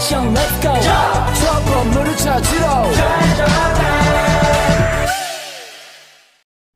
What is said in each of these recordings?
action, let's go. trouble 찾으러.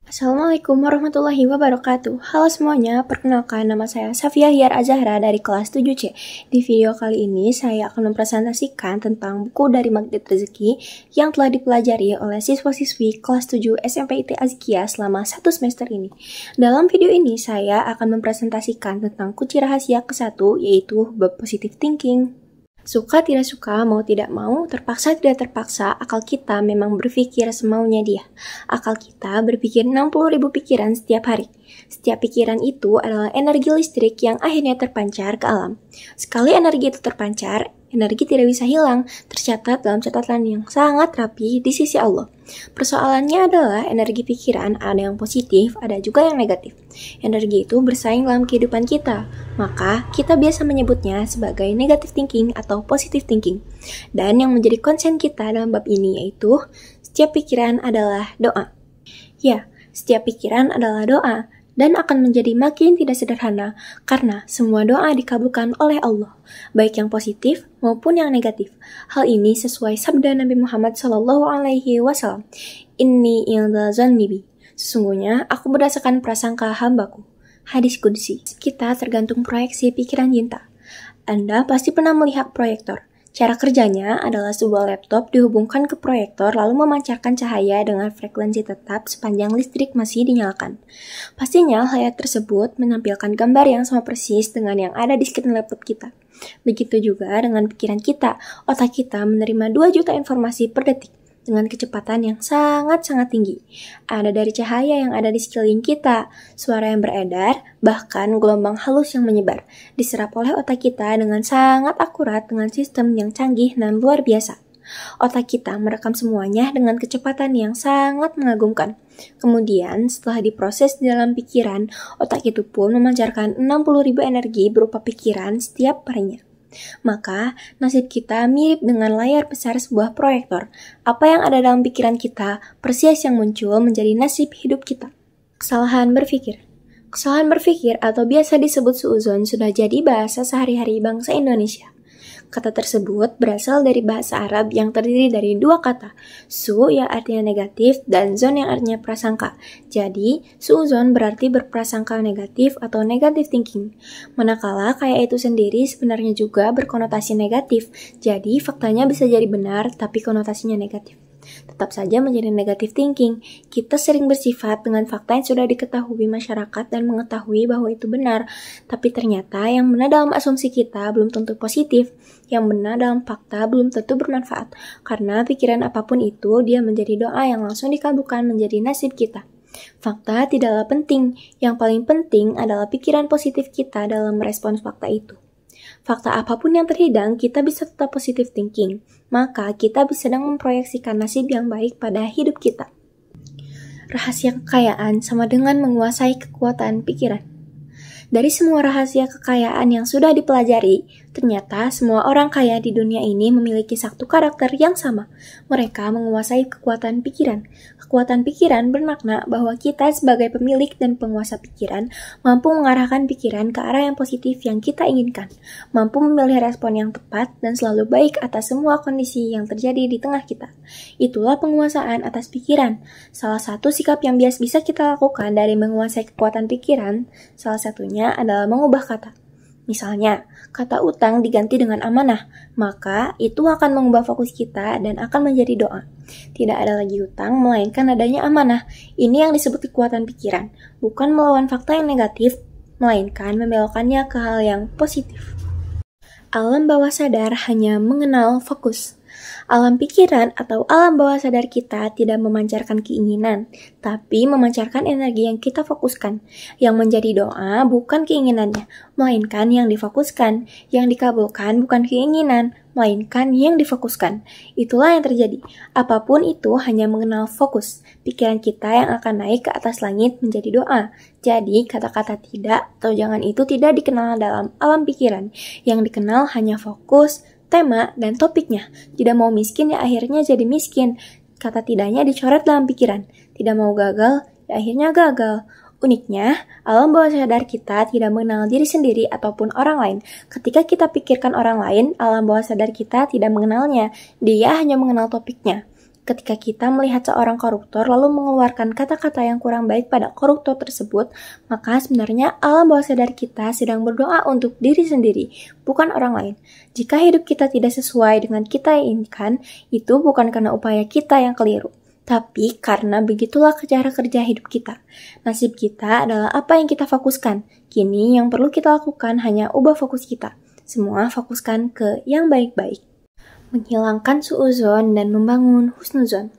Assalamualaikum warahmatullahi wabarakatuh. Halo semuanya, perkenalkan nama saya Safia Hiar Azahra dari kelas 7C. Di video kali ini saya akan mempresentasikan tentang buku dari Magnet Rezeki yang telah dipelajari oleh siswa-siswi kelas 7 SMP IT Azkia selama 1 semester ini. Dalam video ini saya akan mempresentasikan tentang kunci rahasia ke-1, yaitu bab positive thinking. Suka tidak suka, mau tidak mau, terpaksa tidak terpaksa, akal kita memang berpikir semaunya dia. Akal kita berpikir 60.000 pikiran setiap hari. Setiap pikiran itu adalah energi listrik yang akhirnya terpancar ke alam. Sekali energi itu terpancar, energi tidak bisa hilang, tercatat dalam catatan yang sangat rapi di sisi Allah. Persoalannya adalah energi pikiran ada yang positif, ada juga yang negatif. Energi itu bersaing dalam kehidupan kita, maka kita biasa menyebutnya sebagai negative thinking atau positive thinking. Dan yang menjadi konsen kita dalam bab ini yaitu setiap pikiran adalah doa. Ya, setiap pikiran adalah doa. Dan akan menjadi makin tidak sederhana karena semua doa dikabulkan oleh Allah, baik yang positif maupun yang negatif. Hal ini sesuai sabda Nabi Muhammad SAW. Inni inda zanni bi. Sesungguhnya aku berdasarkan prasangka hambaku. Hadis qudsi. Kita tergantung proyeksi pikiran cinta. Anda pasti pernah melihat proyektor. Cara kerjanya adalah sebuah laptop dihubungkan ke proyektor lalu memancarkan cahaya dengan frekuensi tetap sepanjang listrik masih dinyalakan. Pastinya layar tersebut menampilkan gambar yang sama persis dengan yang ada di screen laptop kita. Begitu juga dengan pikiran kita, otak kita menerima 2 juta informasi per detik dengan kecepatan yang sangat-sangat tinggi. Ada dari cahaya yang ada di sekeliling kita, suara yang beredar, bahkan gelombang halus yang menyebar, diserap oleh otak kita dengan sangat akurat dengan sistem yang canggih dan luar biasa. Otak kita merekam semuanya dengan kecepatan yang sangat mengagumkan. Kemudian, setelah diproses di dalam pikiran, otak itu pun memancarkan 60.000 energi berupa pikiran setiap harinya. Maka, nasib kita mirip dengan layar besar sebuah proyektor. Apa yang ada dalam pikiran kita, persis yang muncul menjadi nasib hidup kita. Kesalahan berpikir. Kesalahan berpikir atau biasa disebut suudzon sudah jadi bahasa sehari-hari bangsa Indonesia. Kata tersebut berasal dari bahasa Arab yang terdiri dari 2 kata, su yang artinya negatif dan zon yang artinya prasangka. Jadi, suudzon berarti berprasangka negatif atau negative thinking. Manakala kayak itu sendiri sebenarnya juga berkonotasi negatif. Jadi, faktanya bisa jadi benar tapi konotasinya negatif. Tetap saja menjadi negative thinking. Kita sering bersifat dengan fakta yang sudah diketahui masyarakat dan mengetahui bahwa itu benar. Tapi ternyata yang benar dalam asumsi kita belum tentu positif. Yang benar dalam fakta belum tentu bermanfaat. Karena pikiran apapun itu, dia menjadi doa yang langsung dikabulkan menjadi nasib kita. Fakta tidaklah penting. Yang paling penting adalah pikiran positif kita dalam merespons fakta itu. Fakta apapun yang terhidang, kita bisa tetap positive thinking. Maka kita sedang memproyeksikan nasib yang baik pada hidup kita. Rahasia kekayaan sama dengan menguasai kekuatan pikiran. Dari semua rahasia kekayaan yang sudah dipelajari, ternyata semua orang kaya di dunia ini memiliki satu karakter yang sama. Mereka menguasai kekuatan pikiran. Kekuatan pikiran bermakna bahwa kita sebagai pemilik dan penguasa pikiran mampu mengarahkan pikiran ke arah yang positif yang kita inginkan, mampu memilih respon yang tepat dan selalu baik atas semua kondisi yang terjadi di tengah kita. Itulah penguasaan atas pikiran. Salah satu sikap yang biasa bisa kita lakukan dari menguasai kekuatan pikiran, salah satunya adalah mengubah kata. Misalnya, kata utang diganti dengan amanah, maka itu akan mengubah fokus kita dan akan menjadi doa. Tidak ada lagi utang, melainkan adanya amanah. Ini yang disebut kekuatan pikiran, bukan melawan fakta yang negatif, melainkan membelokkannya ke hal yang positif. Alam bawah sadar hanya mengenal fokus. Alam pikiran atau alam bawah sadar kita tidak memancarkan keinginan, tapi memancarkan energi yang kita fokuskan. Yang menjadi doa bukan keinginannya, melainkan yang difokuskan. Yang dikabulkan bukan keinginan, melainkan yang difokuskan. Itulah yang terjadi. Apapun itu hanya mengenal fokus. Pikiran kita yang akan naik ke atas langit menjadi doa. Jadi, kata-kata tidak atau jangan itu tidak dikenal dalam alam pikiran. Yang dikenal hanya fokus, tema, dan topiknya. Tidak mau miskin ya akhirnya jadi miskin. Kata tidaknya dicoret dalam pikiran. Tidak mau gagal ya akhirnya gagal. Uniknya, alam bawah sadar kita tidak mengenal diri sendiri ataupun orang lain. Ketika kita pikirkan orang lain, alam bawah sadar kita tidak mengenalnya. Dia hanya mengenal topiknya. Ketika kita melihat seorang koruptor lalu mengeluarkan kata-kata yang kurang baik pada koruptor tersebut, maka sebenarnya alam bawah sadar kita sedang berdoa untuk diri sendiri, bukan orang lain. Jika hidup kita tidak sesuai dengan kita yang inginkan, itu bukan karena upaya kita yang keliru, tapi karena begitulah cara kerja hidup kita. Nasib kita adalah apa yang kita fokuskan. Kini yang perlu kita lakukan hanya ubah fokus kita. Semua fokuskan ke yang baik-baik. Menghilangkan suuzon dan membangun husnuzon.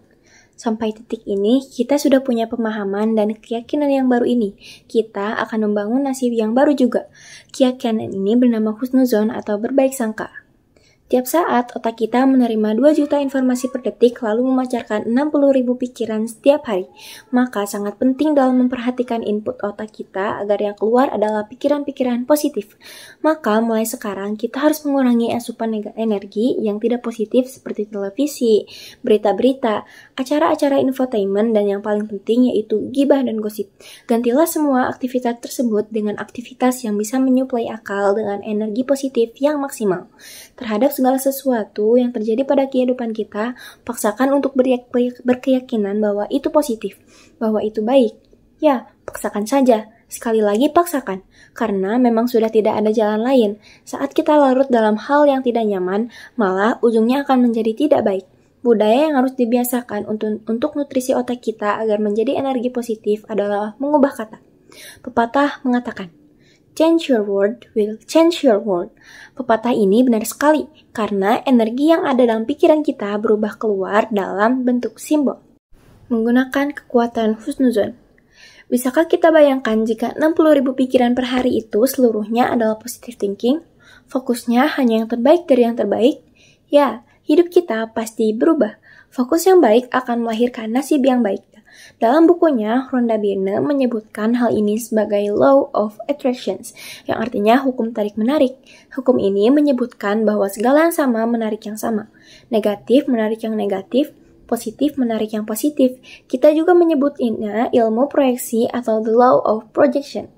Sampai titik ini, kita sudah punya pemahaman dan keyakinan yang baru ini. Kita akan membangun nasib yang baru juga. Keyakinan ini bernama husnuzon atau berbaik sangka. Tiap saat, otak kita menerima 2 juta informasi per detik lalu memancarkan 60.000 pikiran setiap hari. Maka sangat penting dalam memperhatikan input otak kita agar yang keluar adalah pikiran-pikiran positif. Maka mulai sekarang kita harus mengurangi asupan energi yang tidak positif seperti televisi, berita-berita, acara-acara infotainment, dan yang paling penting yaitu gibah dan gosip. Gantilah semua aktivitas tersebut dengan aktivitas yang bisa menyuplai akal dengan energi positif yang maksimal. Terhadap segala sesuatu yang terjadi pada kehidupan kita, paksakan untuk berkeyakinan bahwa itu positif, bahwa itu baik. Ya, paksakan saja. Sekali lagi paksakan, karena memang sudah tidak ada jalan lain. Saat kita larut dalam hal yang tidak nyaman, malah ujungnya akan menjadi tidak baik. Budaya yang harus dibiasakan untuk nutrisi otak kita agar menjadi energi positif adalah mengubah kata. Pepatah mengatakan, "Change your word will change your world." Pepatah ini benar sekali, karena energi yang ada dalam pikiran kita berubah keluar dalam bentuk simbol. Menggunakan kekuatan husnuzon. Bisakah kita bayangkan jika 60.000 pikiran per hari itu seluruhnya adalah positive thinking? Fokusnya hanya yang terbaik dari yang terbaik? Ya, hidup kita pasti berubah. Fokus yang baik akan melahirkan nasib yang baik. Dalam bukunya, Rhonda Byrne menyebutkan hal ini sebagai Law of Attractions, yang artinya hukum tarik-menarik. Hukum ini menyebutkan bahwa segala yang sama menarik yang sama. Negatif menarik yang negatif, positif menarik yang positif. Kita juga menyebutnya ilmu proyeksi atau the Law of Projection.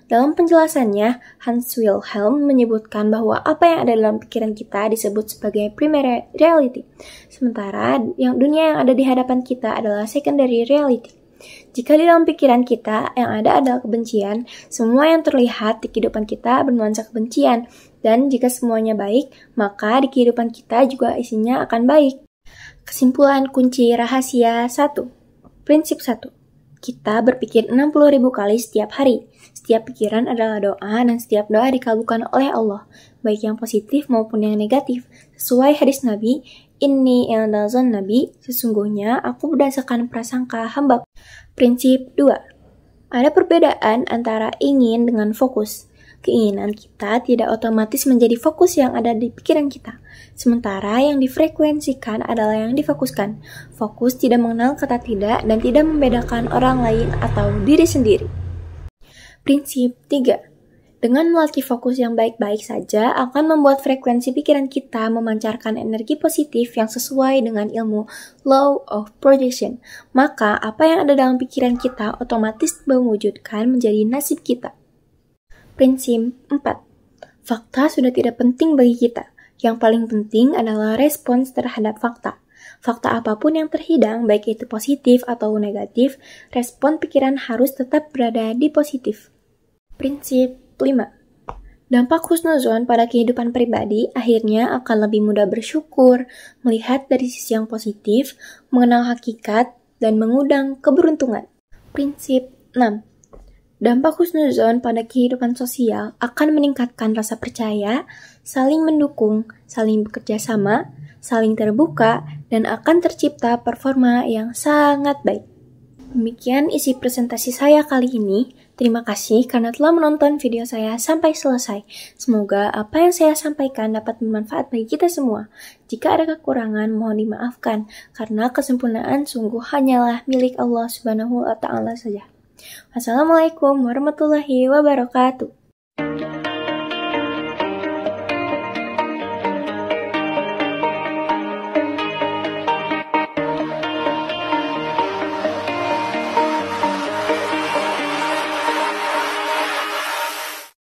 Dalam penjelasannya, Hans Wilhelm menyebutkan bahwa apa yang ada dalam pikiran kita disebut sebagai primary reality, sementara dunia yang ada di hadapan kita adalah secondary reality. Jika di dalam pikiran kita yang ada adalah kebencian, semua yang terlihat di kehidupan kita bernuansa kebencian, dan jika semuanya baik, maka di kehidupan kita juga isinya akan baik. Kesimpulan kunci rahasia 1. Prinsip 1. Kita berpikir 60.000 kali setiap hari. Setiap pikiran adalah doa dan setiap doa dikabulkan oleh Allah, baik yang positif maupun yang negatif. Sesuai hadis Nabi, "Inni indazon Nabi", sesungguhnya aku berdasarkan prasangka hamba. Prinsip 2. Ada perbedaan antara ingin dengan fokus. Keinginan kita tidak otomatis menjadi fokus yang ada di pikiran kita. Sementara yang difrekuensikan adalah yang difokuskan. Fokus tidak mengenal kata tidak dan tidak membedakan orang lain atau diri sendiri. Prinsip 3. Dengan melatih fokus yang baik-baik saja akan membuat frekuensi pikiran kita memancarkan energi positif yang sesuai dengan ilmu Law of Projection. Maka apa yang ada dalam pikiran kita otomatis mewujudkan menjadi nasib kita. Prinsip 4. Fakta sudah tidak penting bagi kita. Yang paling penting adalah respons terhadap fakta. Fakta apapun yang terhidang, baik itu positif atau negatif, respon pikiran harus tetap berada di positif. Prinsip 5. Dampak husnuzon pada kehidupan pribadi akhirnya akan lebih mudah bersyukur, melihat dari sisi yang positif, mengenal hakikat, dan mengundang keberuntungan. Prinsip 6. Dampak husnuzon pada kehidupan sosial akan meningkatkan rasa percaya, saling mendukung, saling bekerja sama, saling terbuka, dan akan tercipta performa yang sangat baik. Demikian isi presentasi saya kali ini. Terima kasih karena telah menonton video saya sampai selesai. Semoga apa yang saya sampaikan dapat bermanfaat bagi kita semua. Jika ada kekurangan, mohon dimaafkan, karena kesempurnaan sungguh hanyalah milik Allah Subhanahu wa Ta'ala saja. Wassalamualaikum warahmatullahi wabarakatuh.